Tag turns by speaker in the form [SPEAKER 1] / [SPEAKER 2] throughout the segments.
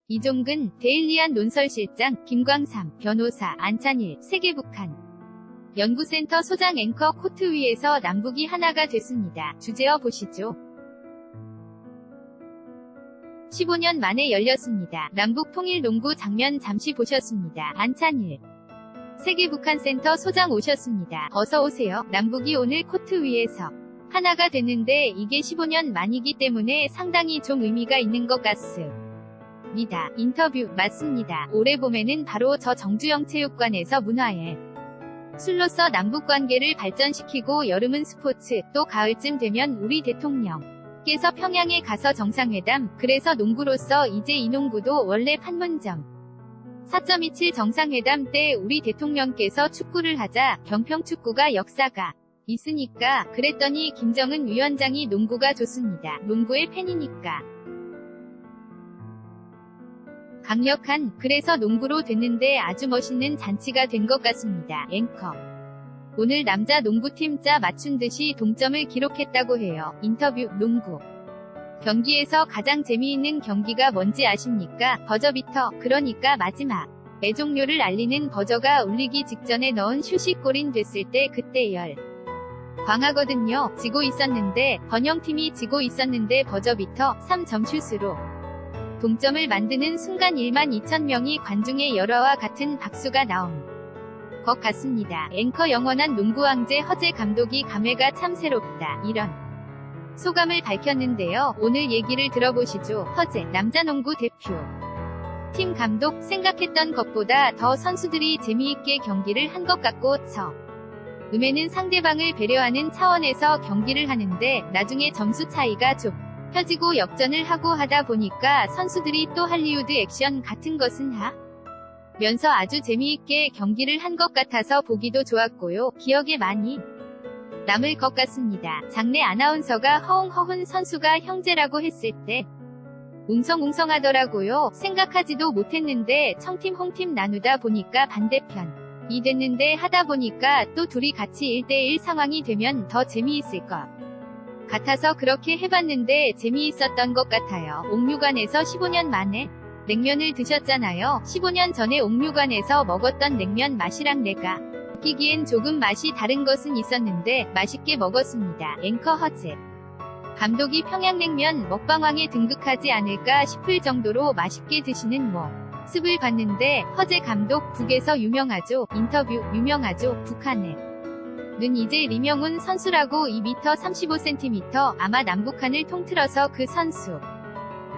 [SPEAKER 1] 이종근, 데일리안 논설실장, 김광삼, 변호사, 안찬일, 세계북한 연구센터 소장 앵커 코트 위에서 남북이 하나가 됐습니다. 주제어 보시죠. 15년 만에 열렸습니다. 남북 통일 농구 장면 잠시 보셨습니다. 안찬일 세계북한센터 소장 오셨습니다. 어서오세요. 남북이 오늘 코트 위에서 하나가 됐는데 이게 15년 만이기 때문에 상당히 좀 의미가 있는 것 같습니다. 인터뷰 맞습니다. 올해 봄에는 바로 저 정주영 체육관에서 문화의 술로서 남북관계를 발전시키고 여름은 스포츠, 또 가을쯤 되면 우리 대통령께서 평양에 가서 정상회담, 그래서 농구로서 이제 이 농구도 원래 판문점 4.27 정상회담 때 우리 대통령께서 축구를 하자 병평축구가 역사가 있으니까 그랬더니 김정은 위원장이 농구가 좋습니다. 농구의 팬이니까. 강력한, 그래서 농구로 됐는데 아주 멋있는 잔치가 된 것 같습니다. 앵커 오늘 남자 농구팀 짜 맞춘 듯이 동점을 기록했다고 해요. 인터뷰 농구 경기에서 가장 재미있는 경기가 뭔지 아십니까? 버저비터, 그러니까 마지막 종료를 알리는 버저가 울리기 직전에 넣은 슛이 골인 됐을 때 그때 열 광하거든요. 지고 있었는데 번영팀이 지고 있었는데 버저비터 3점 슛으로 동점을 만드는 순간 1만 2천 명이 관중의 열화와 같은 박수가 나온 것 같습니다. 앵커 영원한 농구왕제 허재 감독이 감회가 참 새롭다. 이런 소감을 밝혔는데요. 오늘 얘기를 들어보시죠. 허재 남자농구 대표 팀 감독 생각했던 것보다 더 선수들이 재미있게 경기를 한 것 같고 처음에는 상대방을 배려하는 차원에서 경기를 하는데 나중에 점수 차이가 좁혀지고 역전을 하고 하다 보니까 선수들이 또 할리우드 액션 같은 것은 하면서 아주 재미있게 경기를 한 것 같아서 보기도 좋았고요. 기억에 많이 남을 것 같습니다. 장내 아나운서가 허웅 선수가 형제라고 했을 때 웅성웅성하더라고요. 생각하지도 못했는데 청팀 홍팀 나누다 보니까 반대편이 됐는데 하다 보니까 또 둘이 같이 1대1 상황이 되면 더 재미있을 것 같아서 그렇게 해봤는데 재미있었던 것 같아요. 옥류관에서 15년 만에 냉면을 드셨잖아요. 15년 전에 옥류관에서 먹었던 냉면 맛이랑 내가 느끼기엔 조금 맛이 다른 것은 있었는데 맛있게 먹었습니다. 앵커 허재 감독이 평양냉면 먹방왕에 등극하지 않을까 싶을 정도로 맛있게 드시는 모습을 봤는데 허재 감독 북에서 유명하죠. 인터뷰 유명하죠. 북한에는 이제 리명훈 선수라고 2m 35cm 아마 남북한을 통틀어서 그 선수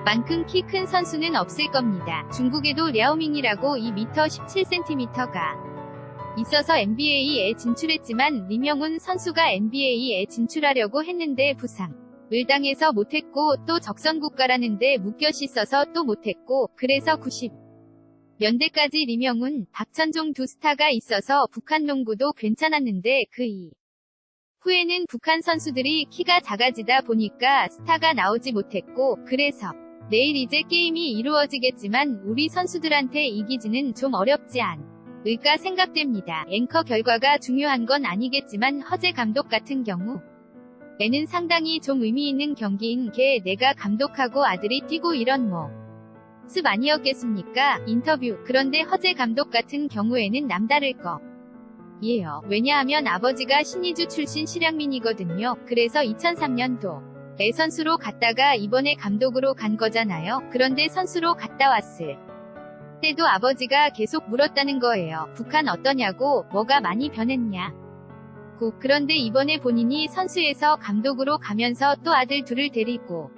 [SPEAKER 1] 만큼 키 큰 선수는 없을 겁니다. 중국에도 랴오밍이라고 2m 17cm가 있어서 NBA에 진출했지만 리명훈 선수가 NBA에 진출하려고 했는데 부상을 당해서 못했고 또 적선국가라는데 묶여 씻어서 또 못했고 그래서 90년대까지 리명훈, 박천종 두 스타가 있어서 북한 농구도 괜찮았는데 그 이후에는 북한 선수들이 키가 작아지다 보니까 스타가 나오지 못했고 그래서 내일 이제 게임이 이루어지겠지만 우리 선수들한테 이기지는 좀 어렵지 않을까 생각됩니다. 앵커 결과가 중요한 건 아니겠지만 허재 감독 같은 경우에는 상당히 좀 의미 있는 경기인 게 내가 감독하고 아들이 뛰고 이런 모습 아니었겠습니까? 인터뷰 그런데 허재 감독 같은 경우에는 남다를 거예요. 왜냐하면 아버지가 신의주 출신 실향민이거든요. 그래서 2003년도 내 선수로 갔다가 이번에 감독으로 간 거잖아요. 그런데 선수로 갔다 왔을 때도 아버지가 계속 물었다는 거예요. 북한 어떠냐고, 뭐가 많이 변했냐. 그런데 이번에 본인이 선수에서 감독으로 가면서 또 아들 둘을 데리고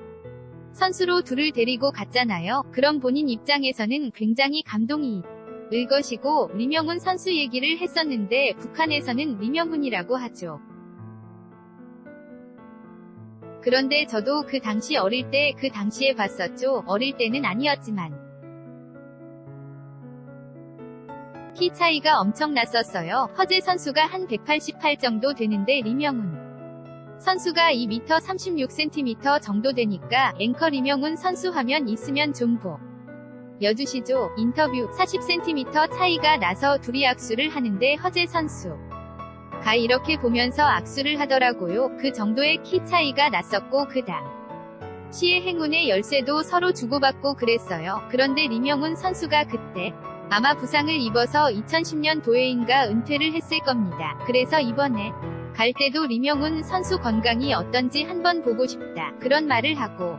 [SPEAKER 1] 선수로 둘을 데리고 갔잖아요. 그럼 본인 입장에서는 굉장히 감동이 을 것이고 리명훈 선수 얘기를 했었는데 북한에서는 리명훈이라고 하죠. 그런데 저도 그 당시 어릴 때 그 당시에 봤었죠. 어릴 때는 아니었지만 키 차이가 엄청 났었어요. 허재 선수가 한 188 정도 되는데 리명훈 선수가 2m 36cm 정도 되니까 앵커 리명훈 선수 화면 있으면 좀 보여주시죠. 인터뷰 40cm 차이가 나서 둘이 악수를 하는데 허재 선수가 이렇게 보면서 악수를 하더라고요. 그 정도의 키 차이가 났었고 그 시의 행운의 열쇠도 서로 주고받고 그랬어요. 그런데 림영훈 선수가 그때 아마 부상을 입어서 2010년 도에인가 은퇴를 했을 겁니다. 그래서 이번에 갈 때도 림영훈 선수 건강이 어떤지 한번 보고 싶다. 그런 말을 하고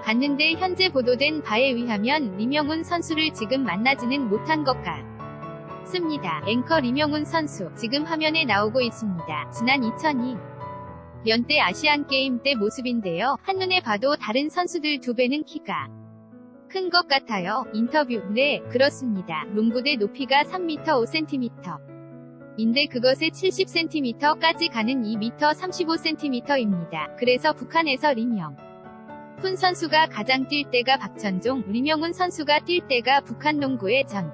[SPEAKER 1] 갔는데 현재 보도된 바에 의하면 림영훈 선수를 지금 만나지는 못한 것 같습니다. 앵커 림영훈 선수 지금 화면에 나오고 있습니다. 지난 2002년 때 아시안게임 때 모습인데요. 한눈에 봐도 다른 선수들 2배는 키가 큰 것 같아요. 인터뷰. 네, 그렇습니다. 농구대 높이가 3m 5cm. 인데 그것에 70cm까지 가는 2m 35cm입니다. 그래서 북한에서 림영훈 선수가 가장 뛸 때가 박천종, 림영훈 선수가 뛸 때가 북한 농구의 전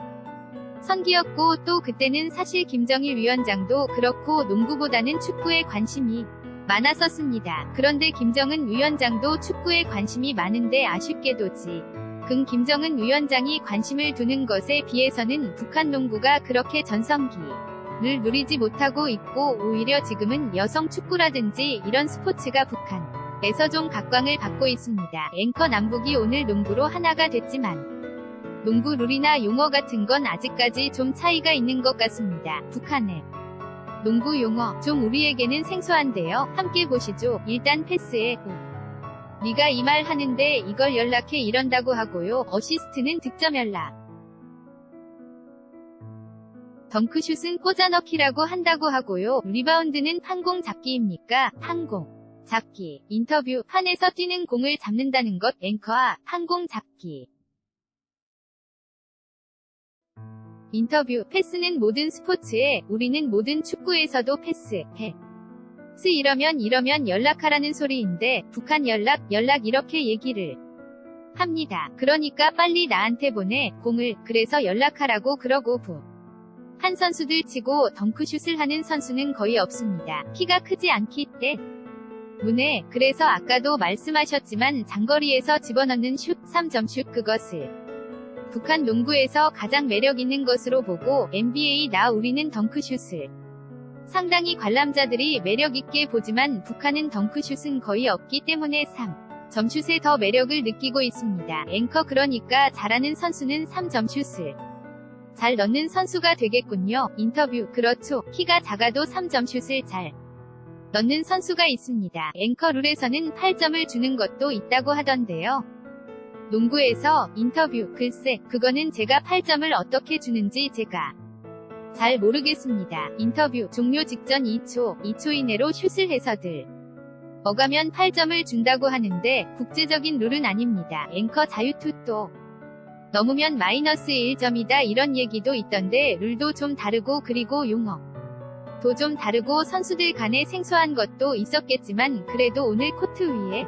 [SPEAKER 1] 선기였고 또 그때는 사실 김정일 위원장도 그렇고 농구보다는 축구에 관심이 많았었습니다. 그런데 김정은 위원장도 축구에 관심이 많은데 아쉽게도 김정은 위원장이 관심을 두는 것에 비해서는 북한 농구가 그렇게 전성기를 누리지 못하고 있고 오히려 지금은 여성 축구라든지 이런 스포츠가 북한에서 좀 각광을 받고 있습니다. 앵커 남북이 오늘 농구로 하나가 됐지만 농구 룰이나 용어 같은 건 아직까지 좀 차이가 있는 것 같습니다. 북한의 농구 용어 좀 우리에게는 생소한데요. 함께 보시죠. 일단 패스에 네가 이 말 하는데 이걸 연락해 이런다고 하고요. 어시스트는 득점 연락. 덩크슛은 꽂아넣기라고 한다고 하고요. 리바운드는 판공 잡기입니까? 판공 잡기. 인터뷰. 판에서 뛰는 공을 잡는다는 것. 앵커아, 판공 잡기. 인터뷰. 패스는 모든 스포츠에, 우리는 모든 축구에서도 패스, 이러면 연락하라는 소리인데 북한 연락 이렇게 얘기를 합니다. 그러니까 빨리 나한테 보내 공을. 그래서 연락하라고 그러고 한 선수들 치고 덩크슛을 하는 선수는 거의 없습니다. 키가 크지 않기 때문에. 그래서 아까도 말씀하셨지만 장거리에서 집어넣는 슛, 3점 슛 그것을 북한 농구에서 가장 매력 있는 것으로 보고 NBA 나 우리는 덩크슛을 상당히 관람자들이 매력있게 보지만 북한은 덩크슛은 거의 없기 때문에 3점슛에 더 매력을 느끼고 있습니다. 앵커. 그러니까 잘하는 선수는 3점슛을 잘 넣는 선수가 되겠군요. 인터뷰. 그렇죠. 키가 작아도 3점슛을 잘 넣는 선수가 있습니다. 앵커. 룰에서는 8점을 주는 것도 있다고 하던데요. 농구에서. 인터뷰. 글쎄, 그거는 제가 8점을 어떻게 주는지 제가 잘 모르겠습니다. 인터뷰. 종료 직전 2초 이내로 슛을 해서들 어가면 8점을 준다고 하는데 국제적인 룰은 아닙니다. 앵커. 자유투 또 넘으면 마이너스 1점이다 이런 얘기도 있던데 룰도 좀 다르고 그리고 용어도 좀 다르고 선수들 간에 생소한 것도 있었겠지만 그래도 오늘 코트 위에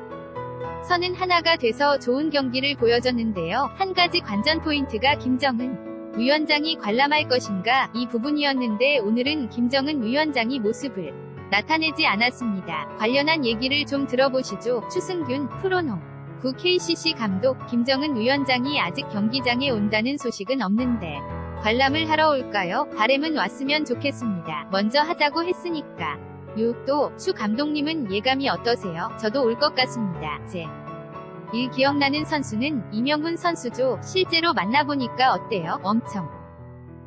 [SPEAKER 1] 서는 하나가 돼서 좋은 경기를 보여줬는데요. 한 가지 관전 포인트가 김정은 위원장이 관람할 것인가 이 부분이었는데 오늘은 김정은 위원장이 모습을 나타내지 않았습니다. 관련한 얘기를 좀 들어보시죠. 추승균 프로농구 KCC 감독. 김정은 위원장이 아직 경기장에 온다는 소식은 없는데 관람을 하러 올까요? 바램은 왔으면 좋겠습니다. 먼저 하자고 했으니까. 또 추 감독님은 예감이 어떠세요? 저도 올 것 같습니다. 기억나는 선수는 이명훈 선수죠. 실제로 만나보니까 어때요? 엄청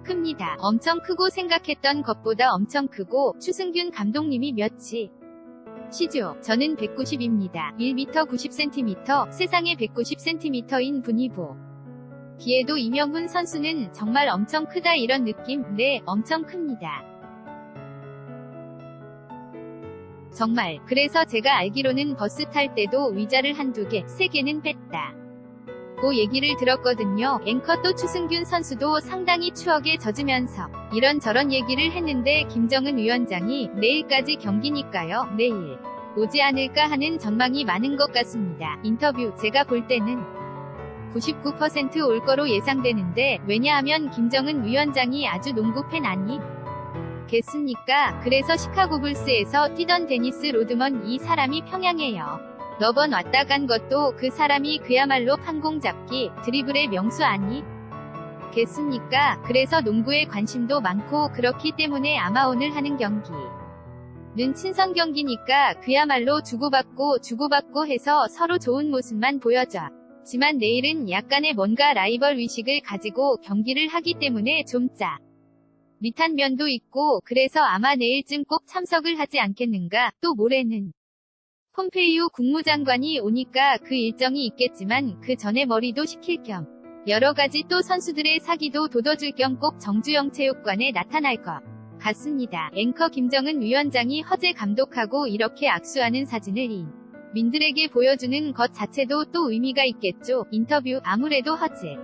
[SPEAKER 1] 큽니다. 엄청 크고 생각했던 것보다 엄청 크고 추승균 감독님이 몇이시죠? 저는 190입니다. 1m 90cm, 세상에 190cm인 분이 기에도 이명훈 선수는 정말 엄청 크다 이런 느낌? 네, 엄청 큽니다. 정말. 그래서 제가 알기로는 버스 탈 때도 의자를 한두 개, 3개는 뺐다 고 얘기를 들었거든요. 앵커. 또 추승균 선수도 상당히 추억에 젖으면서 이런저런 얘기를 했는데 김정은 위원장이 내일까지 경기니까요. 내일 오지 않을까 하는 전망이 많은 것 같습니다. 인터뷰. 제가 볼 때는 99% 올 거로 예상되는데 왜냐하면 김정은 위원장이 아주 농구 팬 겠습니까? 그래서 시카고 불스에서 뛰던 데니스 로드먼 이 사람이 평양에요. 너번 왔다 간 것도 그 사람이 그야말로 판공 잡기, 드리블의 명수 겠습니까? 그래서 농구에 관심도 많고 그렇기 때문에 아마 오늘 하는 경기는 는 친선 경기니까 그야말로 주고받고 해서 서로 좋은 모습만 보여줘. 지만 내일은 약간의 뭔가 라이벌 의식을 가지고 경기를 하기 때문에 좀 밑한 면도 있고 그래서 아마 내일쯤 꼭 참석을 하지 않겠는가. 또 모레는 폼페이오 국무장관이 오니까 그 일정이 있겠지만 그 전에 머리도 식힐 겸 여러가지 또 선수들의 사기도 돋워줄 겸 꼭 정주영 체육관에 나타날 것 같습니다. 앵커 김정은 위원장이 허재 감독하고 이렇게 악수하는 사진을 민들에게 보여주는 것 자체도 또 의미가 있겠죠. 인터뷰. 아무래도 허재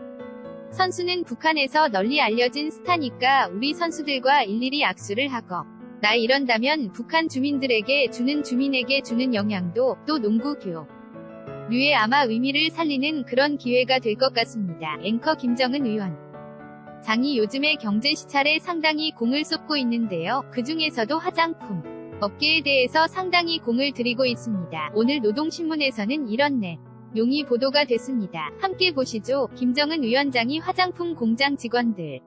[SPEAKER 1] 선수는 북한에서 널리 알려진 스타니까 우리 선수들과 일일이 악수를 하고 나 이런다면 북한 주민에게 주는 영향도 또 농구 류의 아마 의미를 살리는 그런 기회가 될 것 같습니다. 앵커 김정은 위원 장이 요즘에 경제 시찰에 상당히 공을 쏟고 있는데요. 그 중에서도 화장품 업계에 대해서 상당히 공을 들이고 있습니다. 오늘 노동신문에서는 이런 내용이 보도가 됐습니다. 함께 보시죠. 김정은 위원장이 화장품 공장 직원들에게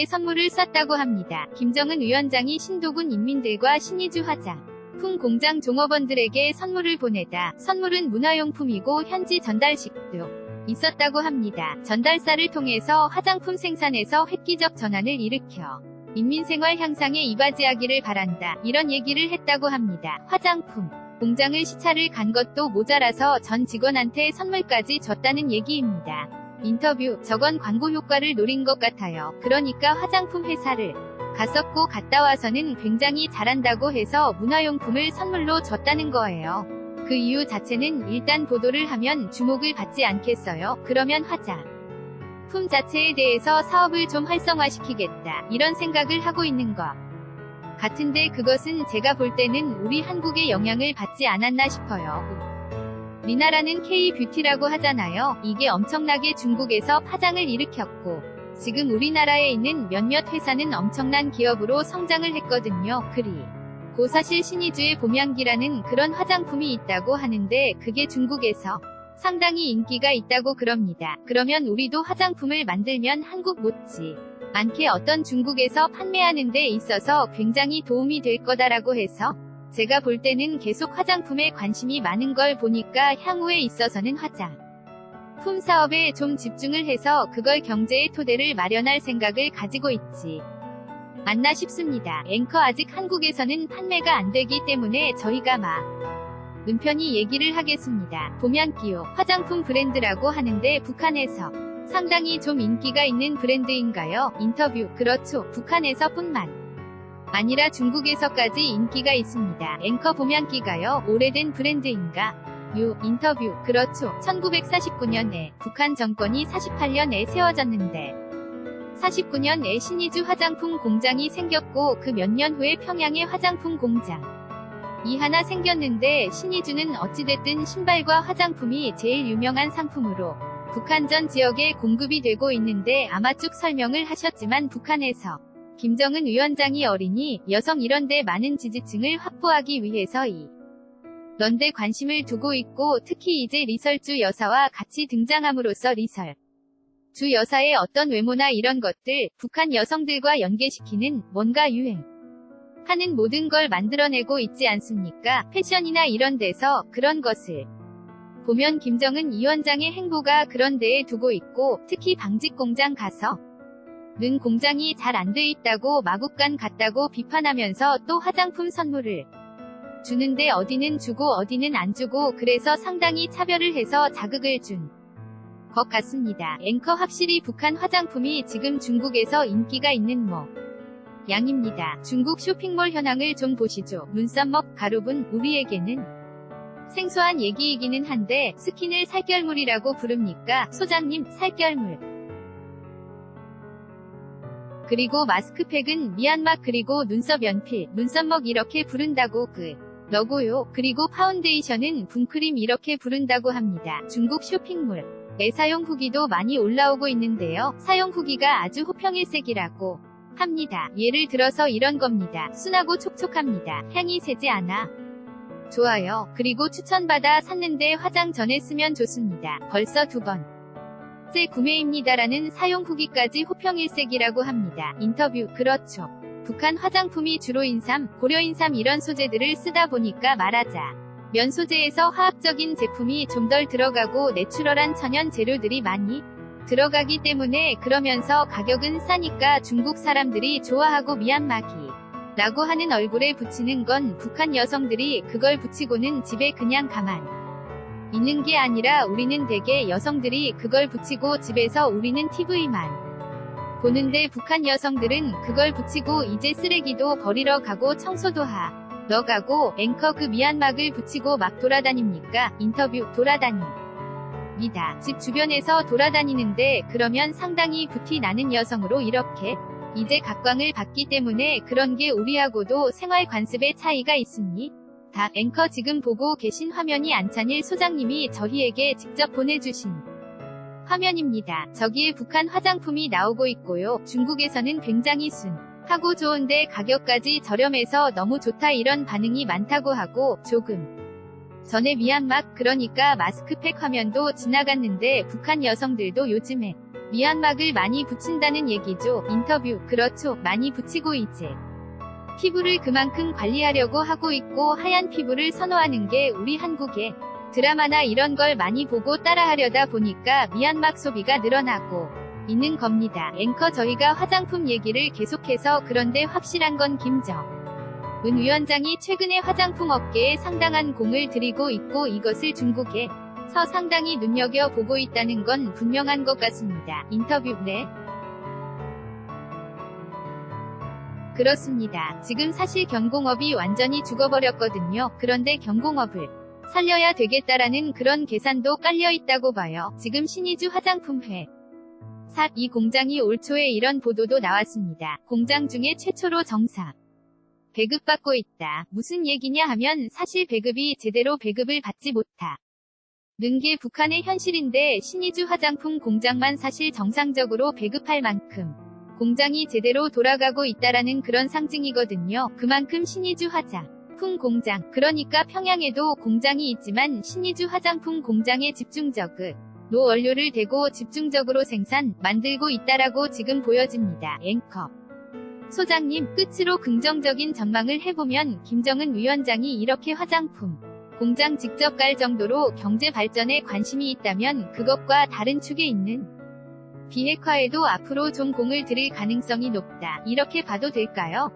[SPEAKER 1] 선물을 쐈다고 합니다. 김정은 위원장이 신도군 인민들과 신의주 화장품 공장 종업원들에게 선물을 보내다. 선물은 문화용품이고 현지 전달식도 있었다고 합니다. 전달사를 통해서 화장품 생산에서 획기적 전환을 일으켜 인민생활 향상에 이바지하기를 바란다. 이런 얘기를 했다고 합니다. 화장품 공장을 시찰을 간 것도 모자라서 전 직원한테 선물까지 줬다는 얘기입니다. 인터뷰. 저건 광고 효과를 노린 것 같아요. 그러니까 화장품 회사를 갔었고 갔다 와서는 굉장히 잘한다고 해서 문화용품을 선물로 줬다는 거예요. 그 이유 자체는 일단 보도를 하면 주목을 받지 않겠어요? 그러면 화장품 자체에 대해서 사업을 좀 활성화시키겠다. 이런 생각을 하고 있는 것 같은데 그것은 제가 볼 때는 우리 한국의 영향을 받지 않았나 싶어요. 우리나라는 K-뷰티라고 하잖아요. 이게 엄청나게 중국에서 파장을 일으켰고 지금 우리나라에 있는 몇몇 회사는 엄청난 기업으로 성장을 했거든요. 그리고 사실 신의주의 봄향기라는 그런 화장품이 있다고 하는데 그게 중국에서 상당히 인기가 있다고 그럽니다. 그러면 우리도 화장품을 만들면 한국 못지 않게 어떤 중국에서 판매하는 데 있어서 굉장히 도움이 될 거다라고 해서 제가 볼 때는 계속 화장품에 관심이 많은 걸 보니까 향후에 있어서는 화장품 사업에 좀 집중을 해서 그걸 경제의 토대를 마련할 생각을 가지고 있지 않나 싶습니다. 앵커 아직 한국에서는 판매가 안 되기 때문에 저희가 은편히 얘기를 하겠습니다. 봄향기요. 화장품 브랜드라고 하는데 북한에서 상당히 좀 인기가 있는 브랜드인가요? 인터뷰. 그렇죠. 북한에서 뿐만 아니라 중국에서까지 인기가 있습니다. 앵커 봄향기가요. 오래된 브랜드인가? 인터뷰. 그렇죠. 1949년에 북한 정권이 48년에 세워졌는데 49년에 신의주 화장품 공장이 생겼고 그 몇 년 후에 평양에 화장품 공장이 하나 생겼는데 신의주는 어찌됐든 신발과 화장품이 제일 유명한 상품으로 북한 전 지역에 공급이 되고 있는데 아마 쭉 설명을 하셨지만 북한에서 김정은 위원장이 어린이, 여성 이런데 많은 지지층을 확보하기 위해서 런데 관심을 두고 있고 특히 이제 리설주 여사와 같이 등장함으로써 리설주 여사의 어떤 외모나 이런 것들 북한 여성들과 연계시키는 뭔가 유행하는 모든 걸 만들어내고 있지 않습니까? 패션이나 이런 데서 그런 것을 보면 김정은 위원장의 행보가 그런 데에 두고 있고 특히 방직 공장 가서 는 공장이 잘 안 돼 있다고 마국간 같다고 비판하면서 또 화장품 선물을 주는데 어디는 주고 어디는 안 주고 그래서 상당히 차별을 해서 자극을 준 것 같습니다. 앵커 확실히 북한 화장품이 지금 중국에서 인기가 있는 양입니다. 중국 쇼핑몰 현황을 좀 보시죠. 눈썹먹 가루분 우리에게는 생소한 얘기이기는 한데 스킨을 살결물이라고 부릅니까? 소장님 살결물 그리고 마스크팩은 미얀마 그리고 눈썹 연필, 눈썹먹 이렇게 부른다고 러고요. 그리고 파운데이션은 붕크림 이렇게 부른다고 합니다. 중국 쇼핑몰의 사용 후기도 많이 올라오고 있는데요. 사용 후기가 아주 호평일색이라고 합니다. 예를 들어서 이런 겁니다. 순하고 촉촉합니다. 향이 세지 않아 좋아요. 그리고 추천받아 샀는데 화장 전에 쓰면 좋습니다. 벌써 2번째 구매입니다라는 사용 후기까지 호평일색이라고 합니다. 인터뷰. 그렇죠. 북한 화장품이 주로 인삼, 고려인삼 이런 소재들을 쓰다 보니까 말하자 면 소재에서 화학적인 제품이 좀 덜 들어가고 내추럴한 천연 재료들이 많이 들어가기 때문에 그러면서 가격은 싸니까 중국 사람들이 좋아하고 미얀마기 라고 하는 얼굴에 붙이는 건 북한 여성들이 그걸 붙이고는 집에 그냥 가만 있는 게 아니라 우리는 대개 여성들이 그걸 붙이고 집에서 우리는 TV만 보는데 북한 여성들은 그걸 붙이고 이제 쓰레기도 버리러 가고 청소도 하러 가고 앵커 그 미얀막을 붙이고 막 돌아다닙니까? 인터뷰 돌아다닙니다. 집 주변에서 돌아다니는데 그러면 상당히 부티 나는 여성으로 이렇게 이제 각광을 받기 때문에 그런 게 우리하고도 생활 관습의 차이가 있으니 다 앵커 지금 보고 계신 화면이 안찬일 소장님이 저희에게 직접 보내주신 화면입니다. 저기에 북한 화장품이 나오고 있고요. 중국에서는 굉장히 순하고 좋은데 가격까지 저렴해서 너무 좋다 이런 반응이 많다고 하고 조금 전에 미얀막 그러니까 마스크팩 화면도 지나갔는데 북한 여성들도 요즘에 미얀막을 많이 붙인다는 얘기죠. 인터뷰 그렇죠. 많이 붙이고 이제 피부를 그만큼 관리하려고 하고 있고 하얀 피부를 선호하는 게 우리 한국의 드라마나 이런 걸 많이 보고 따라하려다 보니까 미얀막 소비가 늘어나고 있는 겁니다. 앵커 저희가 화장품 얘기를 계속해서 그런데 확실한 건 김정은 위원장이 최근에 화장품 업계에 상당한 공을 들이고 있고 이것을 중국에서 상당히 눈여겨보고 있다는 건 분명한 것 같습니다. 인터뷰 네. 그렇습니다. 지금 사실 경공업이 완전히 죽어버렸거든요. 그런데 경공업을 살려야 되겠다라는 그런 계산도 깔려있다고 봐요. 지금 신의주 화장품 회사 이 공장이 올 초에 이런 보도도 나왔습니다. 공장 중에 최초로 정상 배급받고 있다. 무슨 얘기냐 하면 사실 배급이 제대로 배급을 받지 못하는 게 북한의 현실인데 신의주 화장품 공장만 사실 정상적으로 배급할 만큼 공장이 제대로 돌아가고 있다라는 그런 상징이거든요. 그만큼 신의주 화장품 공장, 그러니까 평양에도 공장이 있지만 신의주 화장품 공장에 집중적으로 원료를 대고 집중적으로 생산, 만들고 있다라고 지금 보여집니다. 앵커 소장님, 끝으로 긍정적인 전망을 해보면 김정은 위원장이 이렇게 화장품 공장 직접 갈 정도로 경제 발전에 관심이 있다면 그것과 다른 축에 있는 비핵화에도 앞으로 좀 공을 들일 가능성이 높다. 이렇게 봐도 될까요?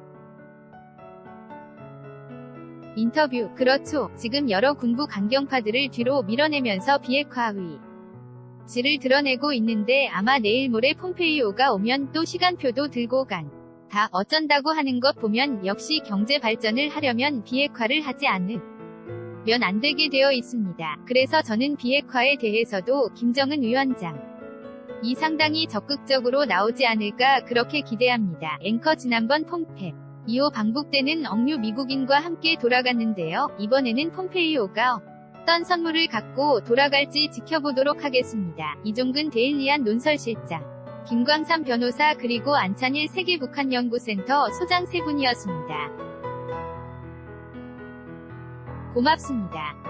[SPEAKER 1] 인터뷰 그렇죠. 지금 여러 군부 강경파들을 뒤로 밀어내면서 비핵화 의지를 드러내고 있는데 아마 내일 모레 폼페이오가 오면 또 시간표도 들고 다 어쩐다고 하는 것 보면 역시 경제 발전을 하려면 비핵화를 하지 않으면 안 되게 되어 있습니다. 그래서 저는 비핵화에 대해서도 김정은 위원장 이 상당히 적극적으로 나오지 않을까 그렇게 기대합니다. 앵커 지난번 폼페이오 방북 때는 억류 미국인과 함께 돌아갔는데요. 이번에는 폼페이오가 어떤 선물을 갖고 돌아갈지 지켜보도록 하겠습니다. 이종근 데일리안 논설실장, 김광삼 변호사 그리고 안찬일 세계북한연구센터 소장 세 분이었습니다. 고맙습니다.